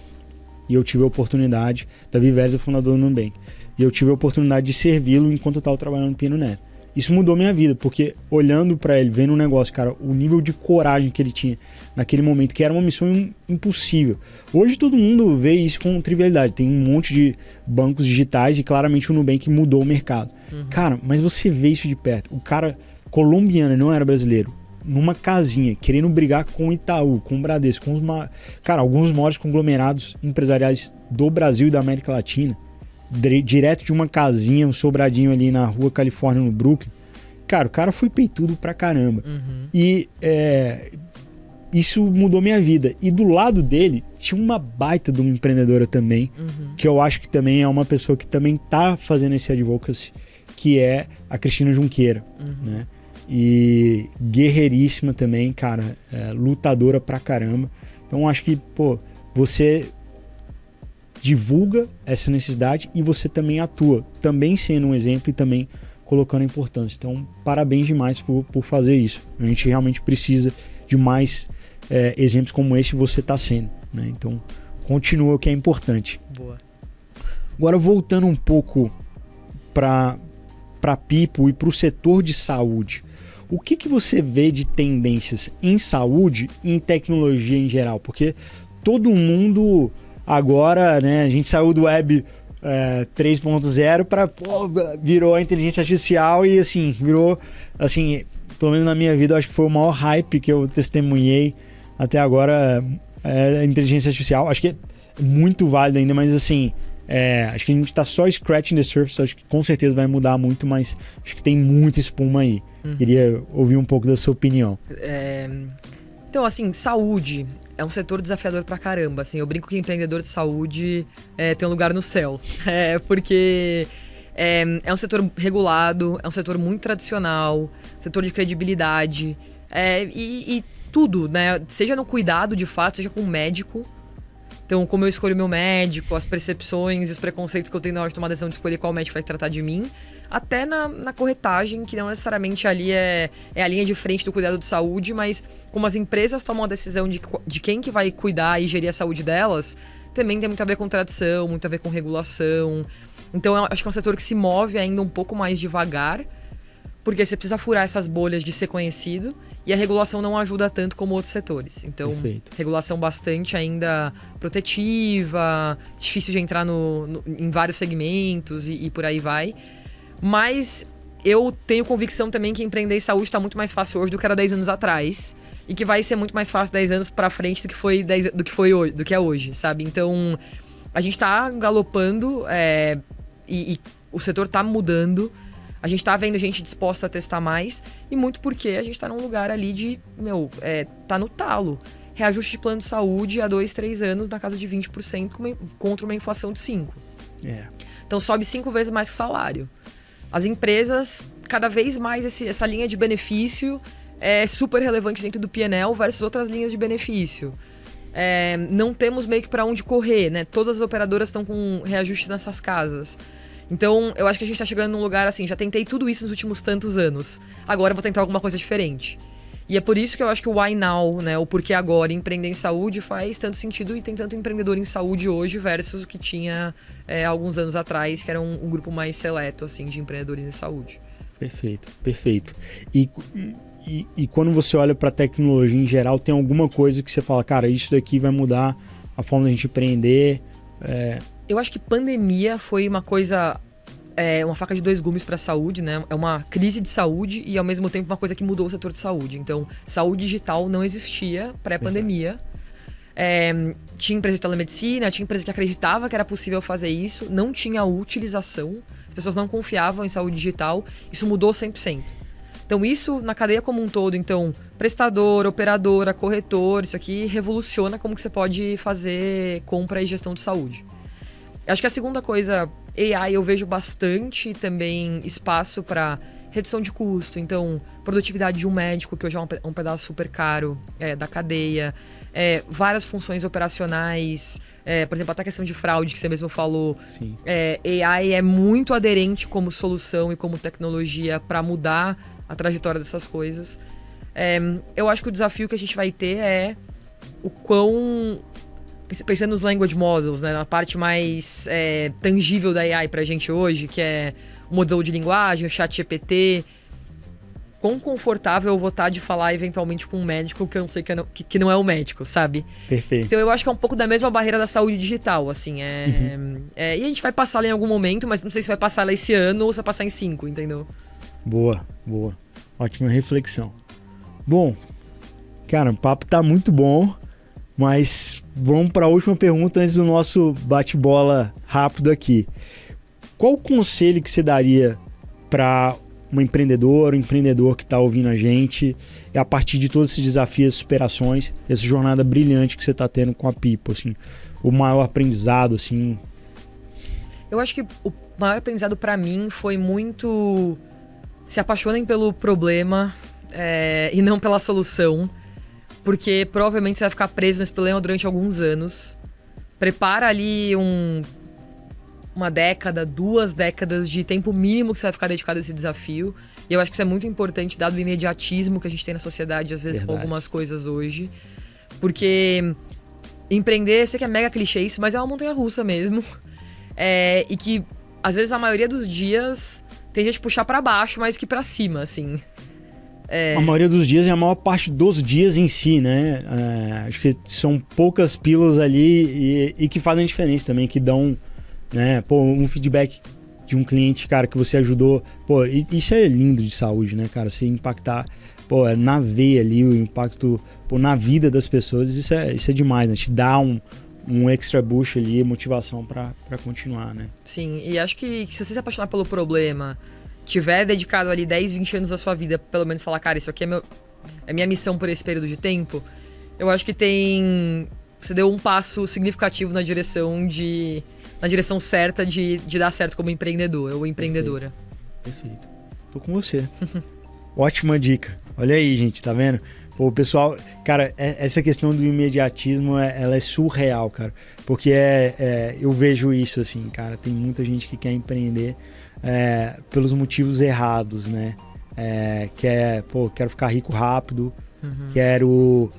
E eu tive a oportunidade, Davi Vélez é o fundador do Nubank, e eu tive a oportunidade de servi-lo enquanto eu estava trabalhando no Pino Neto. Isso mudou minha vida, porque olhando para ele, vendo o negócio, cara, o nível de coragem que ele tinha naquele momento, que era uma missão impossível. Hoje todo mundo vê isso com trivialidade, tem um monte de bancos digitais e claramente o Nubank mudou o mercado. Cara, mas você vê isso de perto, o cara colombiano, não era brasileiro, numa casinha, querendo brigar com o Itaú, com o Bradesco, com alguns maiores conglomerados empresariais do Brasil e da América Latina, direto de uma casinha, um sobradinho ali na rua Califórnia, no Brooklyn. Cara, o cara foi peitudo pra caramba. E isso mudou minha vida. E do lado dele, tinha uma baita de uma empreendedora também, que eu acho que também é uma pessoa que também tá fazendo esse advocacy, que é a Cristina Junqueira, né? E guerreiríssima também, cara, lutadora pra caramba. Então acho que, você divulga essa necessidade e você também atua, também sendo um exemplo e também colocando a importância. Então, parabéns demais por fazer isso. A gente realmente precisa de mais exemplos como esse você está sendo, né? Então, continua, o que é importante. Boa. Agora, voltando um pouco para Pipo e para o setor de saúde, o que você vê de tendências em saúde e em tecnologia em geral? Porque todo mundo agora, né, a gente saiu do web 3.0 para virou a inteligência artificial e assim, virou, assim, pelo menos na minha vida, eu acho que foi o maior hype que eu testemunhei até agora, a inteligência artificial. Acho que é muito válido ainda, mas assim, acho que a gente está só scratching the surface, acho que com certeza vai mudar muito, mas acho que tem muita espuma aí. Queria ouvir um pouco da sua opinião. Então, assim, saúde é um setor desafiador pra caramba. Assim, eu brinco que empreendedor de saúde tem um lugar no céu. Porque é um setor regulado, é um setor muito tradicional, setor de credibilidade. E tudo, né? Seja no cuidado de fato, seja com o médico. Então, como eu escolho meu médico, as percepções e os preconceitos que eu tenho na hora de tomar a decisão de escolher qual médico vai tratar de mim, até na corretagem, que não necessariamente ali é a linha de frente do cuidado de saúde, mas como as empresas tomam a decisão de quem que vai cuidar e gerir a saúde delas, também tem muito a ver com tradição, muito a ver com regulação. Então, eu acho que é um setor que se move ainda um pouco mais devagar, porque você precisa furar essas bolhas de ser conhecido, e a regulação não ajuda tanto como outros setores. Então, Perfeito. Regulação bastante ainda protetiva, difícil de entrar em vários segmentos e por aí vai. Mas eu tenho convicção também que empreender em saúde está muito mais fácil hoje do que era 10 anos atrás. E que vai ser muito mais fácil 10 anos para frente do que é hoje, sabe? Então, a gente está galopando e o setor tá mudando, a gente tá vendo gente disposta a testar mais, e muito porque a gente tá num lugar ali de, tá no talo. Reajuste de plano de saúde há 2, 3 anos na casa de 20% contra uma inflação de 5%. Então sobe 5 vezes mais que o salário. As empresas, cada vez mais essa linha de benefício é super relevante dentro do P&L versus outras linhas de benefício. Não temos meio que para onde correr, né? Todas as operadoras estão com reajustes nessas casas. Então, eu acho que a gente está chegando num lugar assim, já tentei tudo isso nos últimos tantos anos. Agora eu vou tentar alguma coisa diferente. E é por isso que eu acho que o Why Now, né? O porquê agora, empreender em saúde faz tanto sentido e tem tanto empreendedor em saúde hoje versus o que tinha alguns anos atrás, que era um grupo mais seleto, assim, de empreendedores em saúde. Perfeito, perfeito. E quando você olha para a tecnologia em geral, tem alguma coisa que você fala, cara, isso daqui vai mudar a forma da gente empreender? Eu acho que pandemia foi uma coisa, uma faca de 2 gumes para a saúde, né? É uma crise de saúde e, ao mesmo tempo, uma coisa que mudou o setor de saúde. Então, saúde digital não existia pré-pandemia. Tinha empresa de telemedicina, tinha empresa que acreditava que era possível fazer isso, não tinha utilização, as pessoas não confiavam em saúde digital, isso mudou 100%. Então isso na cadeia como um todo, então prestador, operadora, corretor, isso aqui revoluciona como que você pode fazer compra e gestão de saúde. Acho que a segunda coisa, AI, eu vejo bastante também espaço para redução de custo, então produtividade de um médico, que hoje é um pedaço super caro da cadeia, várias funções operacionais, por exemplo, até a questão de fraude que você mesmo falou. Sim. AI é muito aderente como solução e como tecnologia para mudar a trajetória dessas coisas. Eu acho que o desafio que a gente vai ter é o quão... Pensando nos language models, né, na parte mais tangível da AI pra gente hoje, que é o modelo de linguagem, o chat GPT, quão confortável eu vou estar de falar eventualmente com um médico que eu não sei que não é o médico, sabe? Perfeito. Então eu acho que é um pouco da mesma barreira da saúde digital, assim. E a gente vai passar lá em algum momento, mas não sei se vai passar lá esse ano ou se vai passar em 5, entendeu? Boa, boa. Ótima reflexão. Bom, cara, o papo tá muito bom, mas vamos para a última pergunta antes do nosso bate-bola rápido aqui. Qual o conselho que você daria para uma empreendedora, um empreendedor que está ouvindo a gente, e a partir de todos esses desafios, superações, essa jornada brilhante que você está tendo com a People, assim, o maior aprendizado, assim? Eu acho que o maior aprendizado para mim foi muito... Se apaixonem pelo problema e não pela solução, porque provavelmente você vai ficar preso nesse problema durante alguns anos. Prepara ali uma década, 2 décadas de tempo mínimo que você vai ficar dedicado a esse desafio. E eu acho que isso é muito importante, dado o imediatismo que a gente tem na sociedade, às vezes, Verdade. com algumas coisas hoje. Porque empreender, eu sei que é mega clichê isso, mas é uma montanha-russa mesmo. E que, às vezes, a maioria dos dias tem gente puxar pra baixo mais que pra cima, assim. A maioria dos dias e a maior parte dos dias em si, né? Acho que são poucas pílulas ali e que fazem diferença também, que dão, né? Pô, um feedback de um cliente, cara, que você ajudou. Pô, isso é lindo de saúde, né, cara? Você impactar, pô, na veia ali, o impacto, pô, na vida das pessoas, isso é demais, né? Te dá um extra boost ali, motivação pra continuar, né? Sim, e acho que se você se apaixonar pelo problema, tiver dedicado ali 10, 20 anos da sua vida, pelo menos falar, cara, isso aqui é minha missão por esse período de tempo, eu acho que você deu um passo significativo na direção certa de dar certo como empreendedor ou empreendedora. Perfeito. Tô com você. Ótima dica. Olha aí, gente, tá vendo? Pô, pessoal, cara, essa questão do imediatismo, ela é surreal, cara. Porque eu vejo isso, assim, cara, tem muita gente que quer empreender pelos motivos errados, né? Quero ficar rico rápido, quero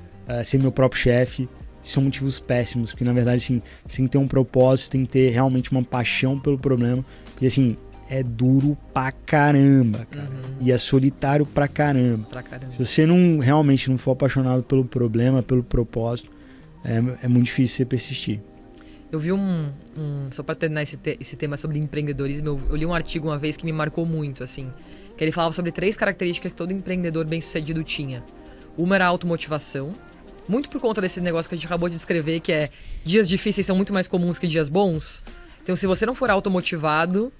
ser meu próprio chefe. São motivos péssimos, porque na verdade, assim, você tem que ter um propósito, tem que ter realmente uma paixão pelo problema, porque assim, é duro pra caramba, cara. E é solitário pra caramba. Se você realmente não for apaixonado pelo problema, pelo propósito, é muito difícil você persistir. Eu vi só pra terminar esse tema sobre empreendedorismo, eu li um artigo uma vez que me marcou muito, assim, que ele falava sobre 3 características que todo empreendedor bem-sucedido tinha. Uma era a automotivação, muito por conta desse negócio que a gente acabou de descrever, que dias difíceis são muito mais comuns que dias bons. Então, se você não for automotivado,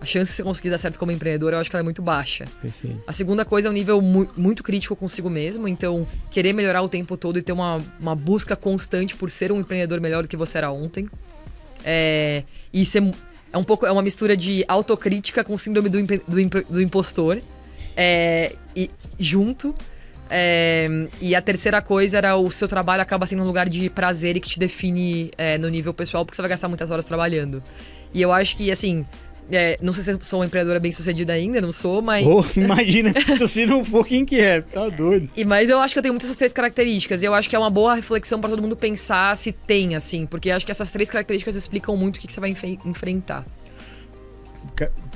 A chance de você conseguir dar certo como empreendedor, eu acho que ela é muito baixa. Perfeito. A segunda coisa é um nível muito crítico consigo mesmo. Então, querer melhorar o tempo todo e ter uma busca constante por ser um empreendedor melhor do que você era ontem. E ser, é uma mistura de autocrítica com síndrome do impostor. E junto. E a terceira coisa era o seu trabalho acaba sendo um lugar de prazer e que te define no nível pessoal, porque você vai gastar muitas horas trabalhando. E eu acho que, assim... não sei se eu sou uma empreendedora bem sucedida ainda, não sou, mas... Imagina, se não for, quem que é? Tá doido. Mas eu acho que eu tenho muitas essas 3 características. E eu acho que é uma boa reflexão pra todo mundo pensar se tem, assim. Porque eu acho que essas 3 características explicam muito o que você vai enfrentar.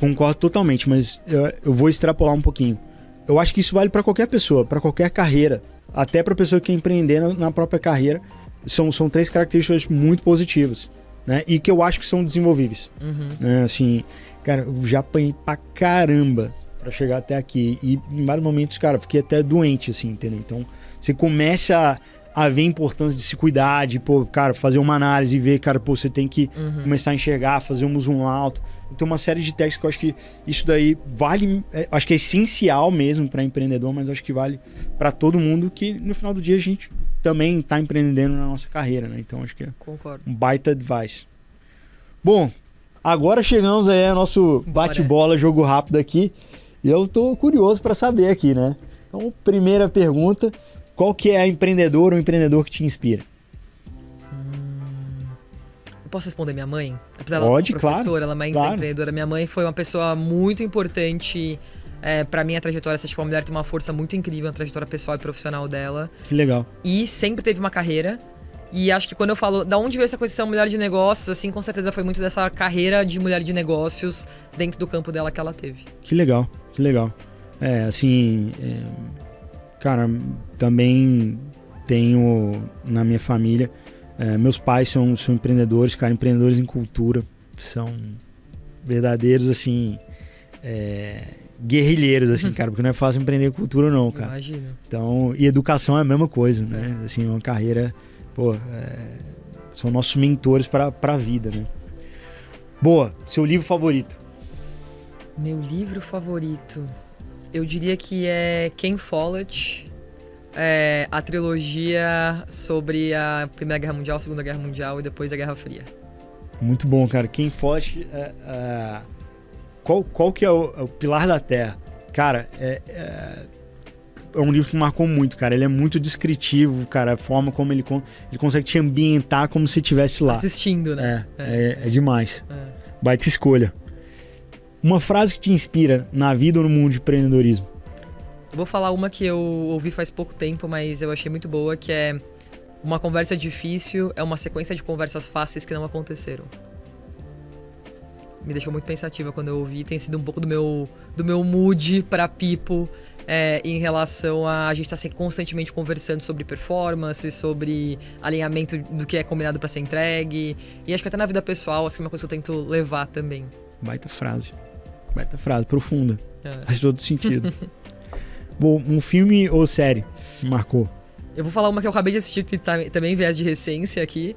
Concordo totalmente, mas eu vou extrapolar um pouquinho. Eu acho que isso vale pra qualquer pessoa, pra qualquer carreira. Até pra pessoa que quer empreender na própria carreira. São 3 características muito positivas. Né? E que eu acho que são desenvolvíveis. Né? Assim, cara, eu já apanhei pra caramba pra chegar até aqui. E em vários momentos, cara, fiquei até doente, assim, entendeu? Então, você começa a ver a importância de se cuidar, de, pô, cara, fazer uma análise e ver, cara, pô, você tem que começar a enxergar, fazer um zoom alto. Tem uma série de técnicas que eu acho que isso daí vale, acho que é essencial mesmo para empreendedor, mas eu acho que vale para todo mundo, que no final do dia a gente também está empreendendo na nossa carreira, né? Então acho que é um baita advice. Bom, agora chegamos aí ao nosso bate-bola, jogo rápido aqui, e eu tô curioso para saber aqui, né? Então, primeira pergunta, qual que é a empreendedora ou empreendedor que te inspira? Posso responder minha mãe? Apesar dela ser uma professora, ela é uma empreendedora. Minha mãe foi uma pessoa muito importante pra minha trajetória. Acho que uma mulher tem uma força muito incrível na trajetória pessoal e profissional dela. Que legal. E sempre teve uma carreira. E acho que quando eu falo da onde veio essa coisa de ser uma mulher de negócios, assim, com certeza foi muito dessa carreira de mulher de negócios dentro do campo dela que ela teve. Que legal, que legal. Cara, também tenho na minha família... meus pais são empreendedores, cara, empreendedores em cultura, são verdadeiros, assim, guerrilheiros, assim, cara, porque não é fácil empreender em cultura não, cara. Imagino. Então, e educação é a mesma coisa, né, assim, uma carreira, pô, são nossos mentores pra vida, né. Boa, seu livro favorito? Meu livro favorito, eu diria que é Ken Follett, a trilogia sobre a Primeira Guerra Mundial, a Segunda Guerra Mundial e depois a Guerra Fria. Muito bom, cara. Ken Follett, qual que é o Pilar da Terra? Cara, é um livro que marcou muito, cara. Ele é muito descritivo, cara. A forma como ele consegue te ambientar como se estivesse lá. Assistindo, né? É demais. Baita escolha. Uma frase que te inspira na vida ou no mundo de empreendedorismo? Eu vou falar uma que eu ouvi faz pouco tempo, mas eu achei muito boa, que é: uma conversa difícil é uma sequência de conversas fáceis que não aconteceram. Me deixou muito pensativa quando eu ouvi. Tem sido um pouco do meu mood pra People, em relação a gente estar constantemente conversando sobre performance, sobre alinhamento do que é combinado pra ser entregue. E acho que até na vida pessoal, assim, é uma coisa que eu tento levar também. Baita frase, profunda. Faz todo sentido. Bom, um filme ou série marcou? Eu vou falar uma que eu acabei de assistir, que também viés de recência aqui,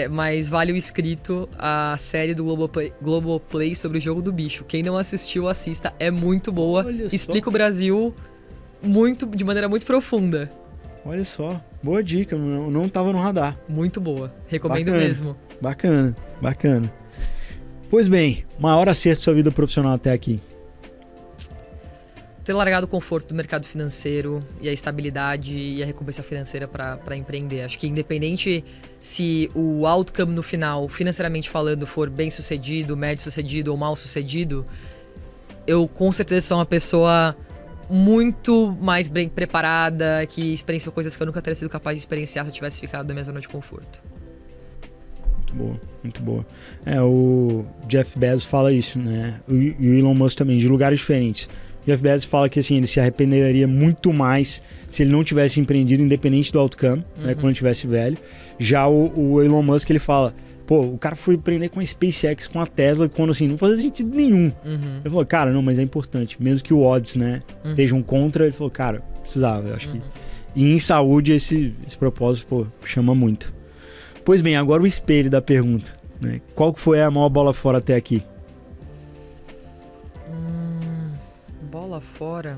mas vale o escrito, a série do Globoplay sobre o Jogo do Bicho. Quem não assistiu, assista, é muito boa. Explica o Brasil de maneira muito profunda. Olha só, boa dica, não tava no radar. Muito boa, recomendo mesmo. Bacana. Pois bem, maior acerto da sua vida profissional até aqui? Ter largado o conforto do mercado financeiro e a estabilidade e a recompensa financeira para empreender. Acho que independente se o outcome no final, financeiramente falando, for bem sucedido, médio sucedido ou mal sucedido, eu com certeza sou uma pessoa muito mais bem preparada, que experienciou coisas que eu nunca teria sido capaz de experienciar se eu tivesse ficado na minha zona de conforto. Muito boa. O Jeff Bezos fala isso, né? E o Elon Musk também, de lugares diferentes. Jeff Bezos fala que assim, ele se arrependeria muito mais se ele não tivesse empreendido, independente do outcome, né, quando ele tivesse velho. Já o Elon Musk, ele fala, pô, o cara foi empreender com a SpaceX, com a Tesla, quando assim, não fazia sentido nenhum. Ele falou, cara, não, mas é importante. Mesmo que o odds, né, estejam contra, ele falou, cara, precisava, eu acho que... E em saúde, esse propósito, pô, chama muito. Pois bem, agora o espelho da pergunta, né? Qual foi a maior bola fora até aqui? fora...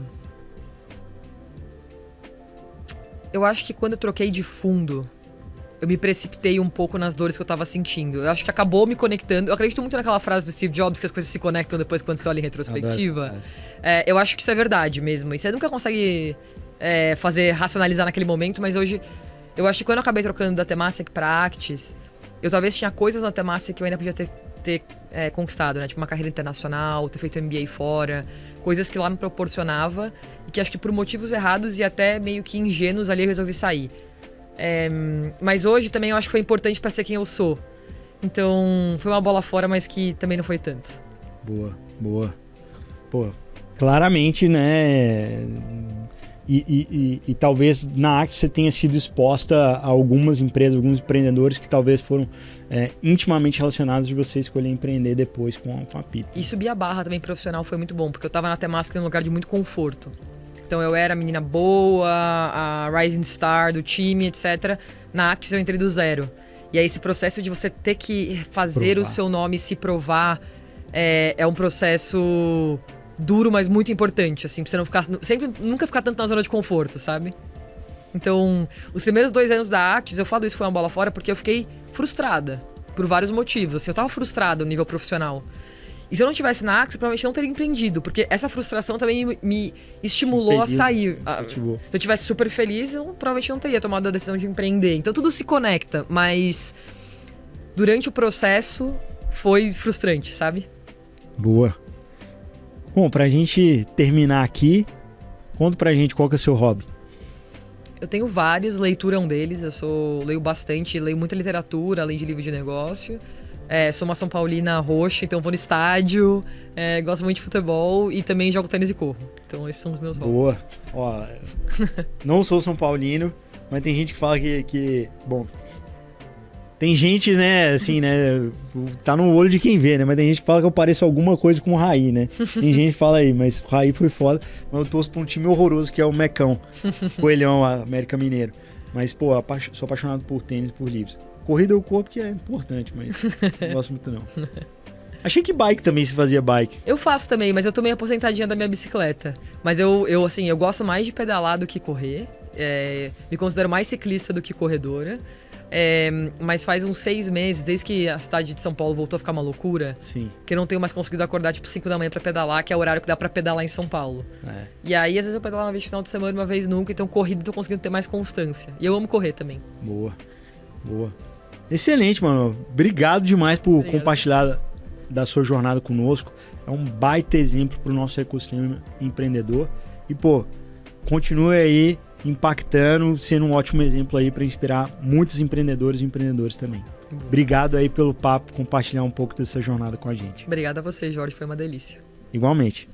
Eu acho que quando eu troquei de fundo, eu me precipitei um pouco nas dores que eu tava sentindo. Eu acho que acabou me conectando. Eu acredito muito naquela frase do Steve Jobs, que as coisas se conectam depois quando você olha em retrospectiva. Eu acho que isso é verdade mesmo. E você nunca consegue racionalizar naquele momento, mas hoje... Eu acho que quando eu acabei trocando da Temasek pra Actis, eu talvez tinha coisas na Temasek que eu ainda podia ter conquistado, né? Tipo uma carreira internacional, ter feito MBA fora, coisas que lá me proporcionava e que acho que por motivos errados e até meio que ingênuos ali eu resolvi sair. Mas hoje também eu acho que foi importante pra ser quem eu sou. Então foi uma bola fora, mas que também não foi tanto. Boa. Pô, claramente, né? E talvez na Actis você tenha sido exposta a algumas empresas, alguns empreendedores que talvez foram intimamente relacionados de você escolher empreender depois com a PIP. E subir a barra também profissional foi muito bom, porque eu tava na Temasek num lugar de muito conforto. Então eu era a menina boa, a rising star do time, etc. Na Actis eu entrei do zero. E aí esse processo de você ter que fazer o seu nome se provar é um processo... duro, mas muito importante, assim, pra você não ficar... nunca ficar tanto na zona de conforto, sabe? Então, os primeiros 2 anos da Actis, eu falo isso foi uma bola fora porque eu fiquei frustrada, por vários motivos, assim, eu tava frustrada no nível profissional. E se eu não tivesse na Actis, provavelmente não teria empreendido, porque essa frustração também me estimulou a sair. Se eu tivesse super feliz, eu provavelmente não teria tomado a decisão de empreender. Então tudo se conecta, mas durante o processo foi frustrante, sabe? Boa. Bom, pra gente terminar aqui, conta pra gente qual que é o seu hobby. Eu tenho vários, leitura é um deles, leio bastante, leio muita literatura, além de livro de negócio. Sou uma São Paulina roxa, então vou no estádio, gosto muito de futebol e também jogo tênis e corro. Então esses são os meus hobbies. Boa. Ó, não sou São Paulino, mas tem gente que fala que bom... Tem gente, né, assim, né, tá no olho de quem vê, né, mas tem gente que fala que eu pareço alguma coisa com o Raí, né. Tem gente que fala aí, mas o Raí foi foda, mas eu torço pra um time horroroso que é o Mecão, Coelhão, América Mineiro. Mas, pô, sou apaixonado por tênis e por livros. Corrida eu corro porque é importante, mas não gosto muito não. Achei que bike também se fazia bike. Eu faço também, mas eu tô meio aposentadinha da minha bicicleta. Mas eu gosto mais de pedalar do que correr, me considero mais ciclista do que corredora. Mas faz uns 6 meses, desde que a cidade de São Paulo voltou a ficar uma loucura, sim, que eu não tenho mais conseguido acordar tipo 5 da manhã pra pedalar, que é o horário que dá pra pedalar em São Paulo. E aí, às vezes eu pedalo uma vez no final de semana, uma vez nunca, então corrida eu tô conseguindo ter mais constância. E eu amo correr também. Boa. Excelente, mano. Obrigado demais por compartilhar da sua jornada conosco. É um baita exemplo pro nosso ecossistema empreendedor. E, pô, continue aí impactando, sendo um ótimo exemplo aí para inspirar muitos empreendedores e empreendedores também. Obrigado aí pelo papo, compartilhar um pouco dessa jornada com a gente. Obrigada a você, Jorge, foi uma delícia. Igualmente.